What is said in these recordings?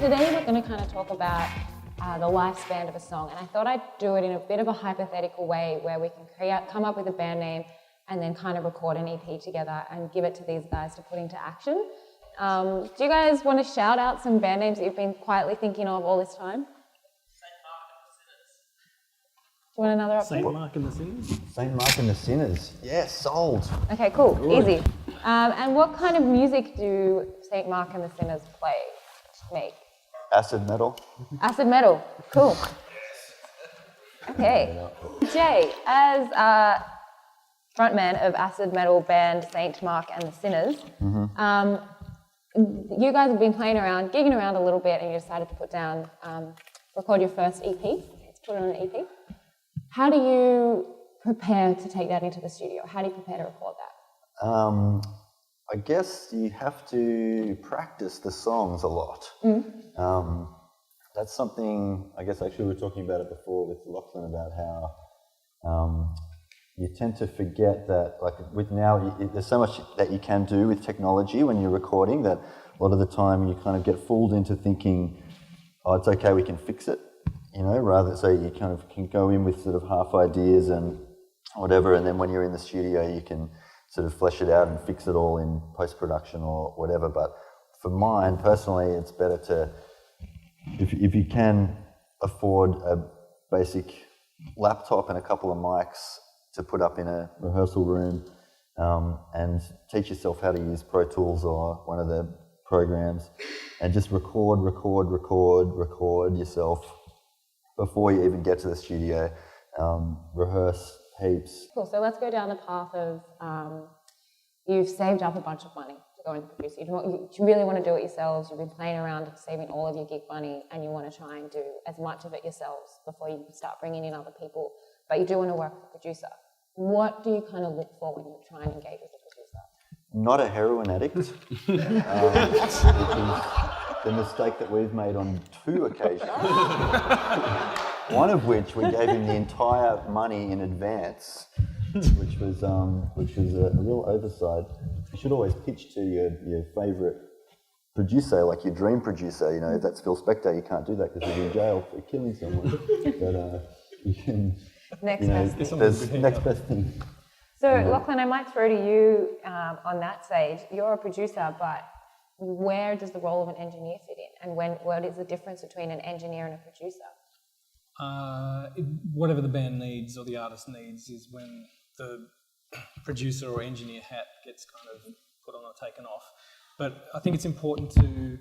Today we're going to kind of talk about the lifespan of a song, and I thought I'd do it in a bit of a hypothetical way where we can come up with a band name and then kind of record an EP together and give it to these guys to put into action. Do you guys want to shout out some band names that you've been quietly thinking of all this time? Do you want another option? Saint Mark and the Sinners. Saint Mark and the Sinners. Yes, sold. Okay, cool. Good. Easy. And what kind of music do Saint Mark and the Sinners make? Acid metal. Acid metal. Cool. Okay. Jay, as frontman of acid metal band Saint Mark and the Sinners, you guys have been playing around, gigging around a little bit, and you decided to record your first EP. Let's put it on an EP. How do you prepare to take that into the studio? How do you prepare to record that? I guess you have to practice the songs a lot. That's something, I guess actually we were talking about it before with Lachlan about how you tend to forget that, like with now, there's so much that you can do with technology when you're recording that a lot of the time you kind of get fooled into thinking, oh, it's okay, we can fix it, you know, rather so you kind of can go in with sort of half ideas and whatever, and then when you're in the studio you can sort of flesh it out and fix it all in post-production or whatever. But for mine, personally, it's better to, if you can afford a basic laptop and a couple of mics to put up in a rehearsal room and teach yourself how to use Pro Tools or one of the programs and just record yourself before you even get to the studio, rehearse heaps. Cool, so let's go down the path of you've saved up a bunch of money to go into produce. You really want to do it yourselves. You've been playing around saving all of your gig money and you want to try and do as much of it yourselves before you start bringing in other people, but you do want to work with a producer. What do you kind of look for when you try and engage with a producer? Not a heroin addict, which is the mistake that we've made on 2 occasions. One of which we gave him the entire money in advance, which was a real oversight. You should always pitch to your favourite producer, like your dream producer. You know, if that's Phil Spector, you can't do that because he's in jail for killing someone. But you can. Next best thing. There's next best thing. So, Lachlan, I might throw to you on that stage. You're a producer, but where does the role of an engineer fit in? And what is the difference between an engineer and a producer? Whatever the band needs or the artist needs is when the producer or engineer hat gets kind of put on or taken off. But I think it's important to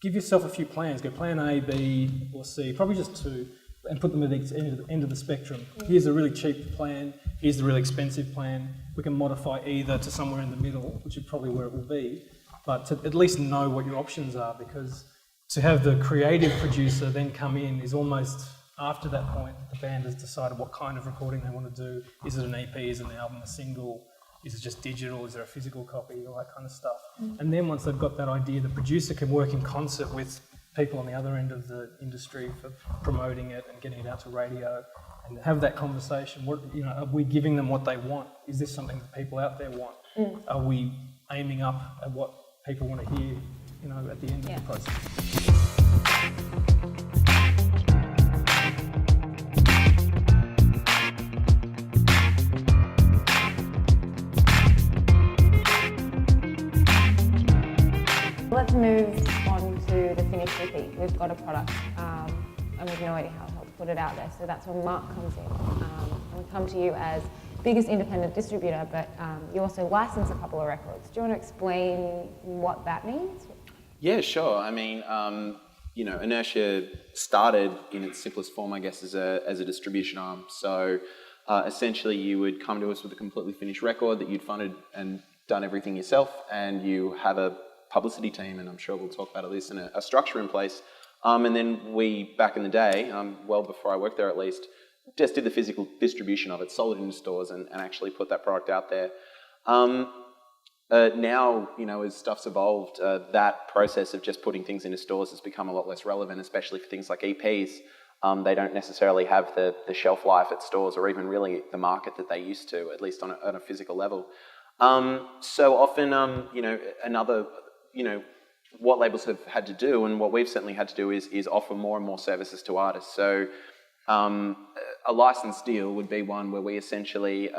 give yourself a few plans. Go plan A, B or C, probably just 2, and put them at the end of the spectrum. Here's a really cheap plan, here's the really expensive plan. We can modify either to somewhere in the middle, which is probably where it will be, but to at least know what your options are, because to have the creative producer then come in is almost after that point, the band has decided what kind of recording they want to do. Is it an EP, is it an album, a single? Is it just digital? Is there a physical copy? All that kind of stuff. And then once they've got that idea, the producer can work in concert with people on the other end of the industry for promoting it and getting it out to radio and have that conversation. What, you know, are we giving them what they want? Is this something that people out there want? Are we aiming up at what people want to hear, you know, at the end of the process? Let's move on to the finished EP. We've got a product and we've no idea how to put it out there. So that's when Mark comes in. And we come to you as biggest independent distributor, but you also license a couple of records. Do you want to explain what that means? Yeah, sure. I mean, Inertia started in its simplest form, I guess, as a distribution arm. So essentially you would come to us with a completely finished record that you'd funded and done everything yourself, and you have a publicity team, and I'm sure we'll talk about this, and a structure in place. And then we, back in the day, well before I worked there at least, just did the physical distribution of it, sold it into stores and actually put that product out there. Now, as stuff's evolved, that process of just putting things into stores has become a lot less relevant, especially for things like EPs. They don't necessarily have the shelf life at stores, or even really the market that they used to, at least on a physical level. So often, what labels have had to do, and what we've certainly had to do, is offer more and more services to artists. So a license deal would be one where we essentially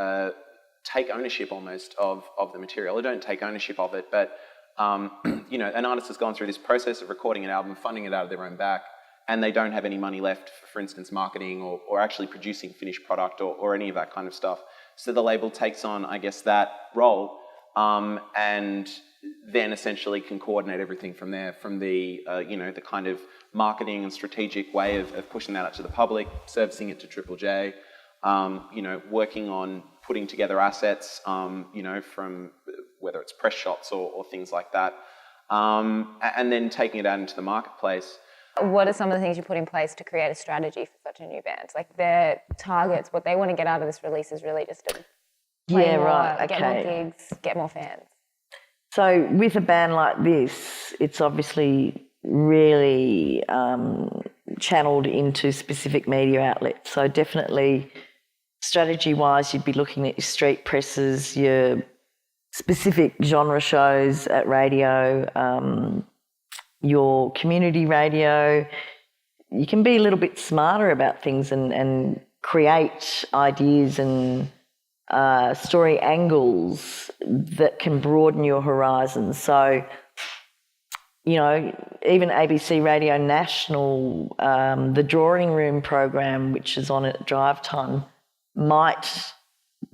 take ownership almost of the material. I don't take ownership of it, but an artist has gone through this process of recording an album, funding it out of their own back, and they don't have any money left for instance, marketing or actually producing finished product or any of that kind of stuff. So the label takes on, I guess, that role, and then essentially can coordinate everything from there, from the the kind of marketing and strategic way of pushing that out to the public, servicing it to Triple J, working on putting together assets, from whether it's press shots or things like that, and then taking it out into the marketplace. What are some of the things you put in place to create a strategy for such a new band? Like their targets, what they want to get out of this release is really just to play more, get more gigs, get more fans. So with a band like this, it's obviously really channeled into specific media outlets. So definitely strategy-wise, you'd be looking at your street presses, your specific genre shows at radio, your community radio. You can be a little bit smarter about things and create ideas and story angles that can broaden your horizons. So, even ABC Radio National, the Drawing Room program, which is on at drive time, might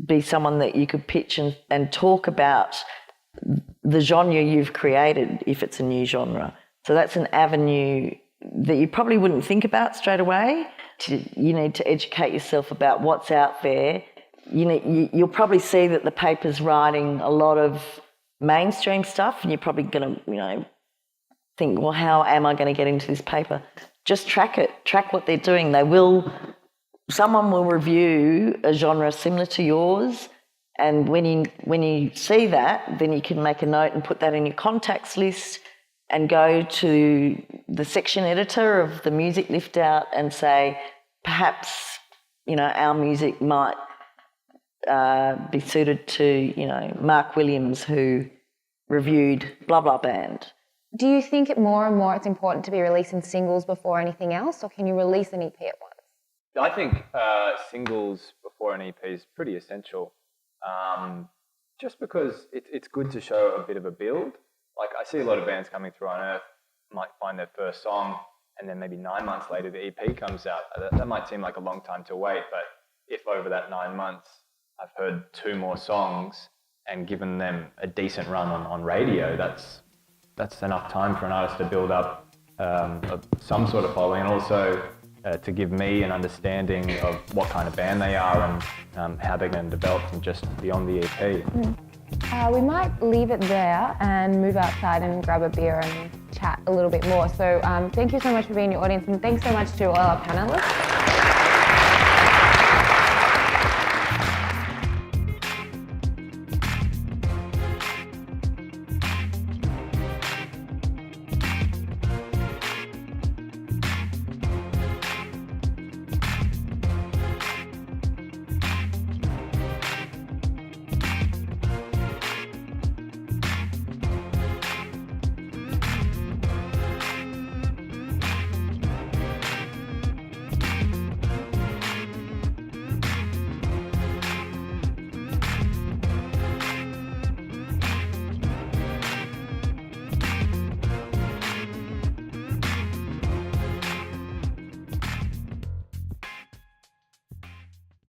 be someone that you could pitch and talk about the genre you've created if it's a new genre. So that's an avenue that you probably wouldn't think about straight away. You need to educate yourself about what's out there. You'll probably see that the paper's writing a lot of mainstream stuff, and you're probably going to, think, well, how am I going to get into this paper? Just track it. Track what they're doing. Someone will review a genre similar to yours, and when you see that, then you can make a note and put that in your contacts list and go to the section editor of the music lift out and say, perhaps, our music might be suited to, Mark Williams, who reviewed blah, blah band. Do you think more and more it's important to be releasing singles before anything else, or can you release an EP at once? I think singles before an EP is pretty essential, just because it's good to show a bit of a build. Like I see a lot of bands coming through on Earth, might find their first song, and then maybe 9 months later the EP comes out. That might seem like a long time to wait, but if over that 9 months I've heard 2 more songs and given them a decent run on radio, that's enough time for an artist to build up some sort of following, and also to give me an understanding of what kind of band they are and how they're going to develop from just beyond the EP. We might leave it there and move outside and grab a beer and chat a little bit more. So thank you so much for being in your audience, and thanks so much to all our panelists.